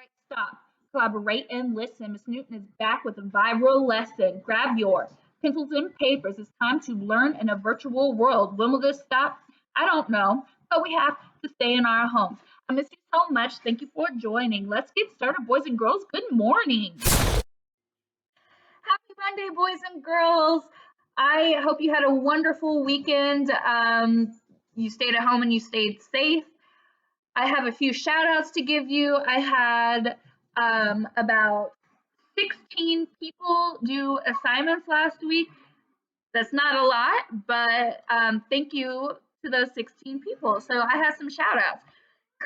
right, stop, collaborate, and listen. Miss Newton is back with a viral lesson. Grab your pencils and papers. It's time to learn in a virtual world. When will this stop? I don't know, but we have to stay in our homes. I miss you so much. Thank you for joining. Let's get started, boys and girls. Good morning. Happy Monday, boys and girls. I hope you had a wonderful weekend. You stayed at home and you stayed safe. I have a few shout outs to give you. I had about 16 people do assignments last week. That's not a lot, but thank you to those 16 people. So I have some shout outs.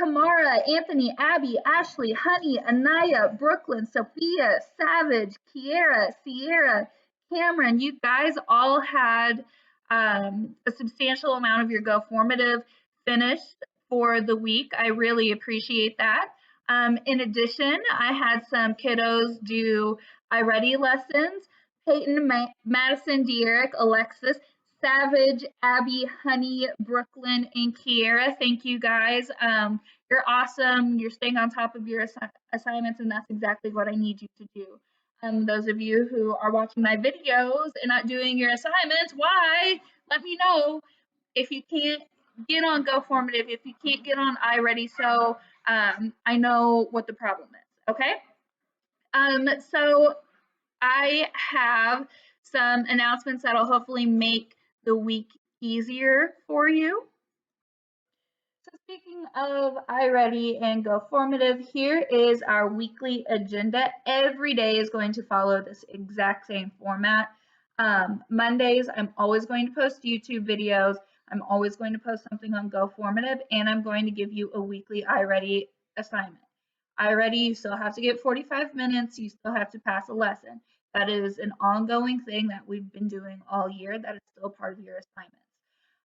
Kamara, Anthony, Abby, Ashley, Honey, Anaya, Brooklyn, Sophia, Savage, Kiera, Sierra, Cameron, you guys all had a substantial amount of your Go Formative finished for the week. I really appreciate that. In addition, I had some kiddos do iReady lessons. Peyton, Madison, De'Eric, Alexis, Savage, Abby, Honey, Brooklyn, and Kiera. Thank you guys. You're awesome. You're staying on top of your assignments, and that's exactly what I need you to do. Those of you who are watching my videos and not doing your assignments, why? Let me know. If you can't get on Go Formative, if you can't get on iReady, so I know what the problem is, okay? So I have some announcements that'll hopefully make the week easier for you. So speaking of iReady and Go Formative, here is our weekly agenda. Every day is going to follow this exact same format. Mondays, I'm always going to post YouTube videos. I'm always going to post something on Go Formative, and I'm going to give you a weekly iReady assignment. iReady, you still have to get 45 minutes. You still have to pass a lesson. That is an ongoing thing that we've been doing all year. That is still part of your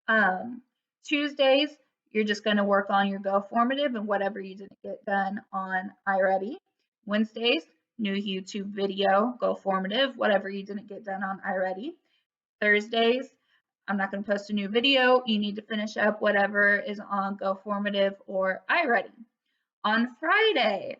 assignments. Tuesdays, you're just going to work on your Go Formative and whatever you didn't get done on iReady. Wednesdays, new YouTube video, Go Formative, whatever you didn't get done on iReady. Thursdays, I'm not going to post a new video. You need to finish up whatever is on Go Formative or iReady. On Friday,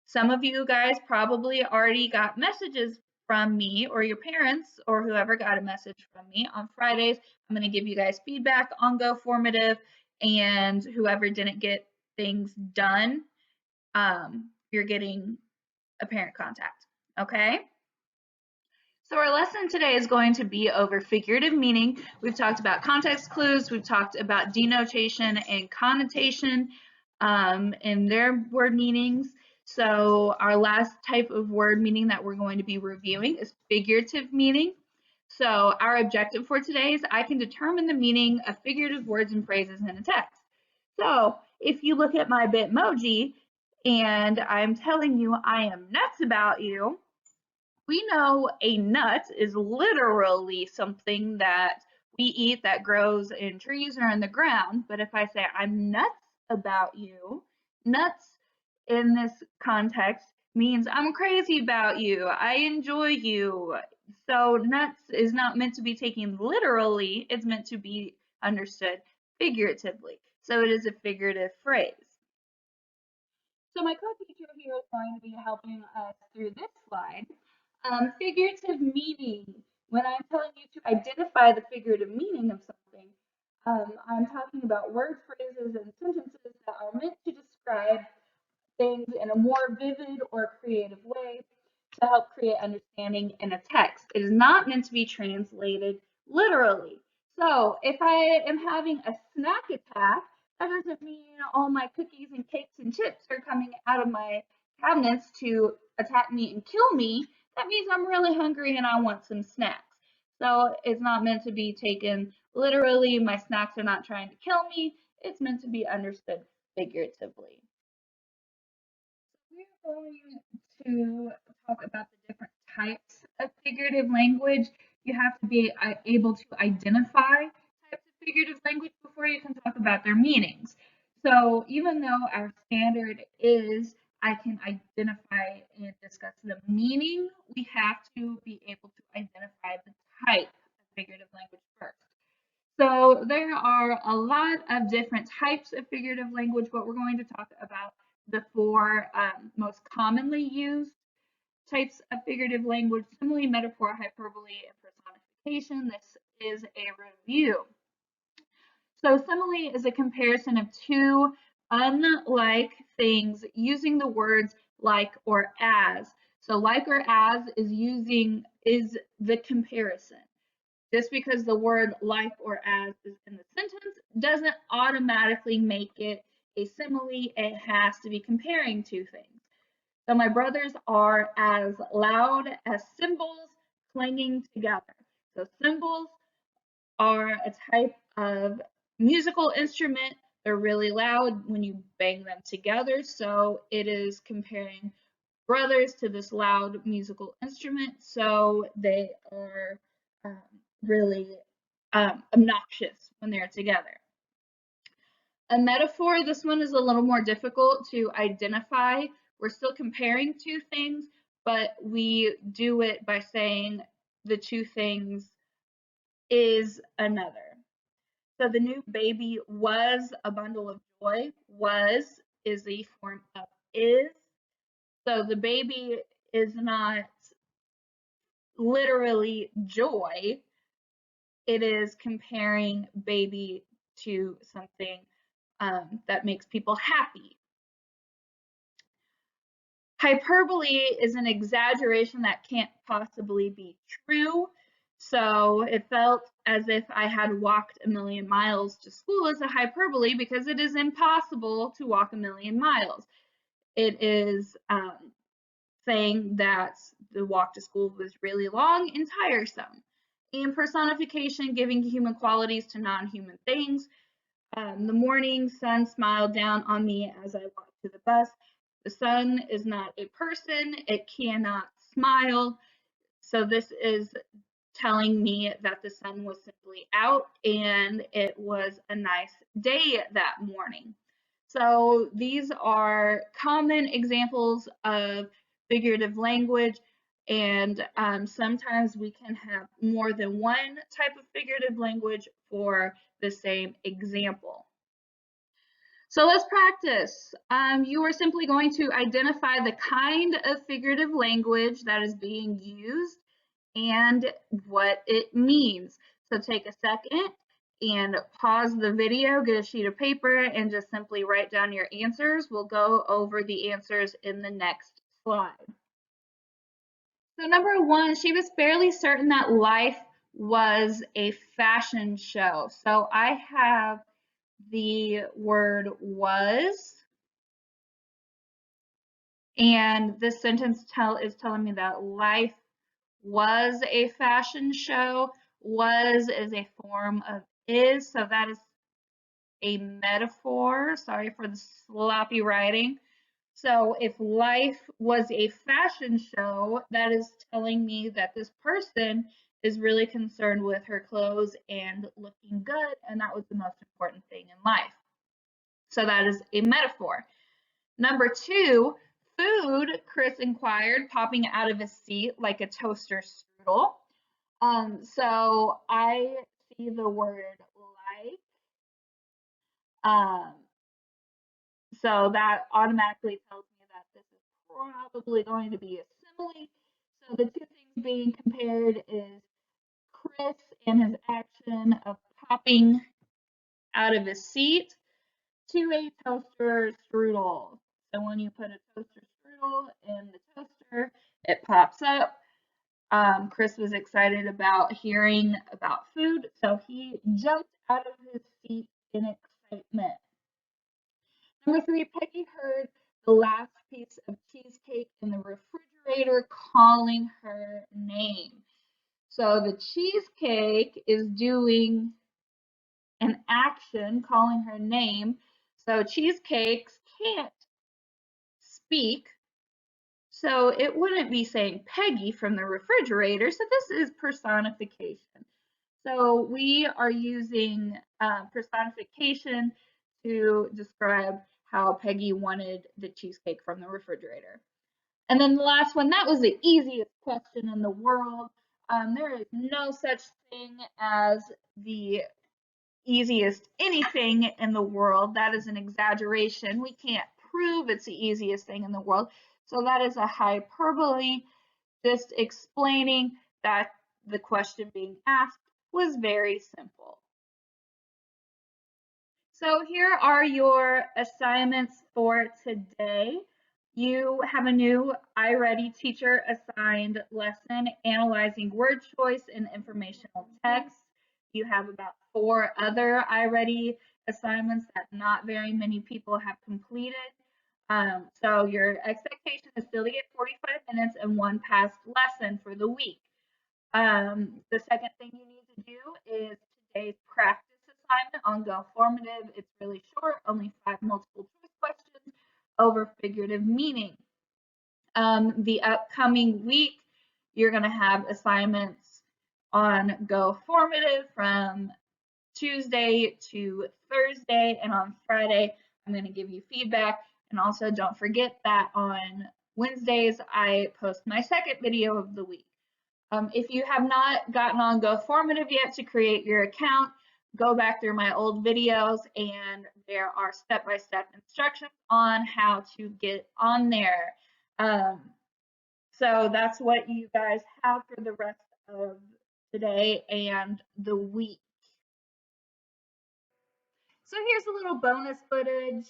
some of you guys probably already got messages from me or your parents or whoever got a message from me. On Fridays, I'm going to give you guys feedback on Go Formative, and whoever didn't get things done, you're getting a parent contact, okay? So our lesson today is going to be over figurative meaning. We've talked about context clues, we've talked about denotation and connotation and their word meanings. So our last type of word meaning that we're going to be reviewing is figurative meaning. So our objective for today is I can determine the meaning of figurative words and phrases in a text. So if you look at my Bitmoji and I'm telling you I am nuts about you, we know a nut is literally something that we eat that grows in trees or in the ground. But if I say I'm nuts about you, nuts in this context means I'm crazy about you, I enjoy you. So nuts is not meant to be taken literally, it's meant to be understood figuratively. So it is a figurative phrase. So my co-teacher here is going to be helping us through this slide. Figurative meaning. When I'm telling you to identify the figurative meaning of something, I'm talking about words, phrases, and sentences that are meant to describe things in a more vivid or creative way to help create understanding in a text. It is not meant to be translated literally. So if I am having a snack attack, that doesn't mean all my cookies and cakes and chips are coming out of my cabinets to attack me and kill me. That means I'm really hungry and I want some snacks. So it's not meant to be taken literally. My snacks are not trying to kill me. It's meant to be understood figuratively. We're going to talk about the different types of figurative language. You have to be able to identify types of figurative language before you can talk about their meanings. So even though our standard is I can identify and discuss the meaning, we have to be able to identify the type of figurative language first. So there are a lot of different types of figurative language, but we're going to talk about the four most commonly used types of figurative language: simile, metaphor, hyperbole, and personification. This is a review. So simile is a comparison of two unlike things using the words like or as. So like or as is the comparison. Just because the word like or as is in the sentence doesn't automatically make it a simile. It has to be comparing two things. So my brothers are as loud as cymbals clanging together. So cymbals are a type of musical instrument. They're really loud when you bang them together. So it is comparing brothers to this loud musical instrument. So they are um, really obnoxious when they're together. A metaphor, this one is a little more difficult to identify. We're still comparing two things, but we do it by saying the two things is another. So the new baby was a bundle of joy. Was is the form of is. So the baby is not literally joy. It is comparing baby to something that makes people happy. Hyperbole is an exaggeration that can't possibly be true. So it felt as if I had walked a million miles to school as a hyperbole because it is impossible to walk a million miles. It is saying that the walk to school was really long and tiresome. And personification, giving human qualities to non-human things. The morning sun smiled down on me as I walked to the bus. The sun is not a person, it cannot smile. So this is telling me that the sun was simply out and it was a nice day that morning. So these are common examples of figurative language, and sometimes we can have more than one type of figurative language for the same example. So let's practice. You are simply going to identify the kind of figurative language that is being used and what it means. So take a second and pause the video, get a sheet of paper, and just simply write down your answers. We'll go over the answers in the next slide. So number one, she was fairly certain that life was a fashion show. So I have the word was, and this sentence is telling me that life was a fashion show. Was is a form of is, so that is a metaphor. Sorry for the sloppy writing. So if life was a fashion show, that is telling me that this person is really concerned with her clothes and looking good, and that was the most important thing in life. So that is a metaphor. Number two, food, Chris inquired, popping out of his seat like a toaster strudel. So I see the word like. Um, so that automatically tells me that this is probably going to be a simile. So the two things being compared is Chris and his action of popping out of his seat to a toaster strudel. So when you put a toaster strudel in the toaster, it pops up. Chris was excited about hearing about food, so he jumped out of his seat in excitement. Number three, Peggy heard the last piece of cheesecake in the refrigerator calling her name. So the cheesecake is doing an action calling her name. So cheesecakes can't speak, so it wouldn't be saying Peggy from the refrigerator. So this is personification. So we are using personification to describe how Peggy wanted the cheesecake from the refrigerator. And then the last one, that was the easiest question in the world. There is no such thing as the easiest anything in the world. That is an exaggeration. We can't prove it's the easiest thing in the world. So that is a hyperbole, just explaining that the question being asked was very simple. So here are your assignments for today. You have a new iReady teacher assigned lesson, analyzing word choice in informational text. You have about 4 other iReady assignments that not very many people have completed. So your expectation is still to get 45 minutes and 1 past lesson for the week. The second thing you need to do is today's practice assignment on Go Formative. It's really short, only 5 multiple choice questions over figurative meaning. The upcoming week, you're going to have assignments on Go Formative from Tuesday to Thursday, and on Friday, I'm going to give you feedback. And also, don't forget that on Wednesdays, I post my second video of the week. If you have not gotten on Go Formative yet to create your account, go back through my old videos and there are step-by-step instructions on how to get on there. So that's what you guys have for the rest of today and the week. So here's a little bonus footage.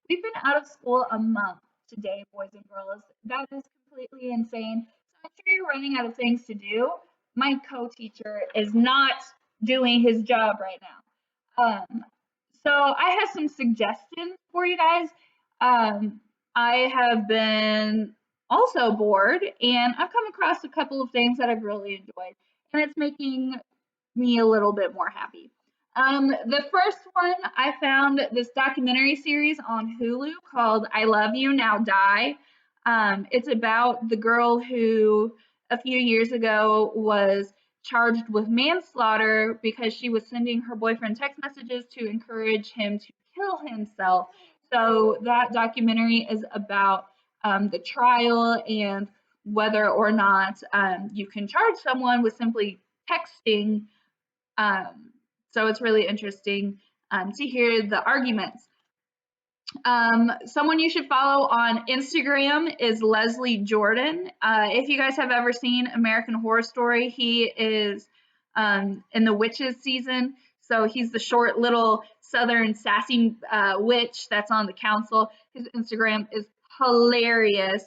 We've been out of school a month today, boys and girls. That is completely insane. So I'm sure you're running out of things to do. My co-teacher is not doing his job right now. So I have some suggestions for you guys. I have been also bored and I've come across a couple of things that I've really enjoyed, and it's making me a little bit more happy. The first one, I found this documentary series on Hulu called I Love You, Now Die. It's about the girl who a few years ago was charged with manslaughter because she was sending her boyfriend text messages to encourage him to kill himself. So that documentary is about the trial and whether or not you can charge someone with simply texting. So it's really interesting to hear the arguments. Someone you should follow on Instagram is Leslie Jordan. If you guys have ever seen American Horror Story, he is in the witches season. So he's the short little southern sassy witch that's on the council. His Instagram is hilarious.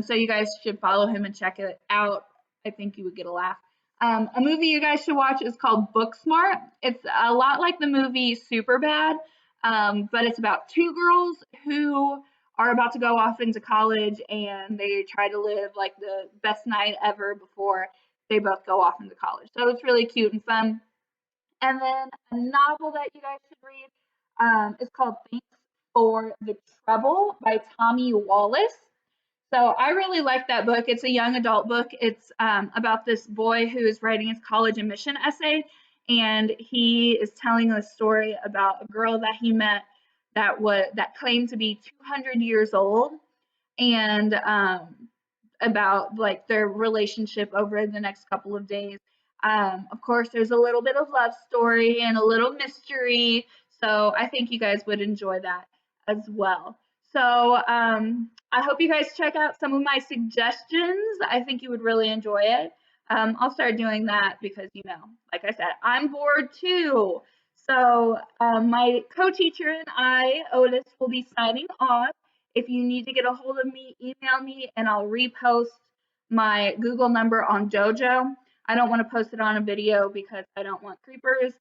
So you guys should follow him and check it out. I think you would get a laugh. A movie you guys should watch is called Booksmart. It's a lot like the movie Superbad, but it's about 2 girls who are about to go off into college and they try to live like the best night ever before they both go off into college. So it's really cute and fun. And then a novel that you guys should read is called Thanks for the Trouble by Tommy Wallace. So I really like that book. It's a young adult book. It's about this boy who is writing his college admission essay, and he is telling a story about a girl that he met that claimed to be 200 years old, and about like their relationship over the next couple of days. Of course, there's a little bit of love story and a little mystery, so I think you guys would enjoy that as well. So I hope you guys check out some of my suggestions. I think you would really enjoy it. I'll start doing that because, you know, like I said, I'm bored too. So my co-teacher and I, Otis, will be signing off. If you need to get a hold of me, email me and I'll repost my Google number on Dojo. I don't want to post it on a video because I don't want creepers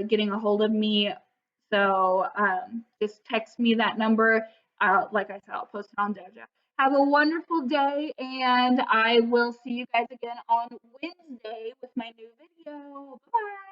getting a hold of me. So just text me that number. Like I said, I'll post it on Dojo. Have a wonderful day, and I will see you guys again on Wednesday with my new video. Bye.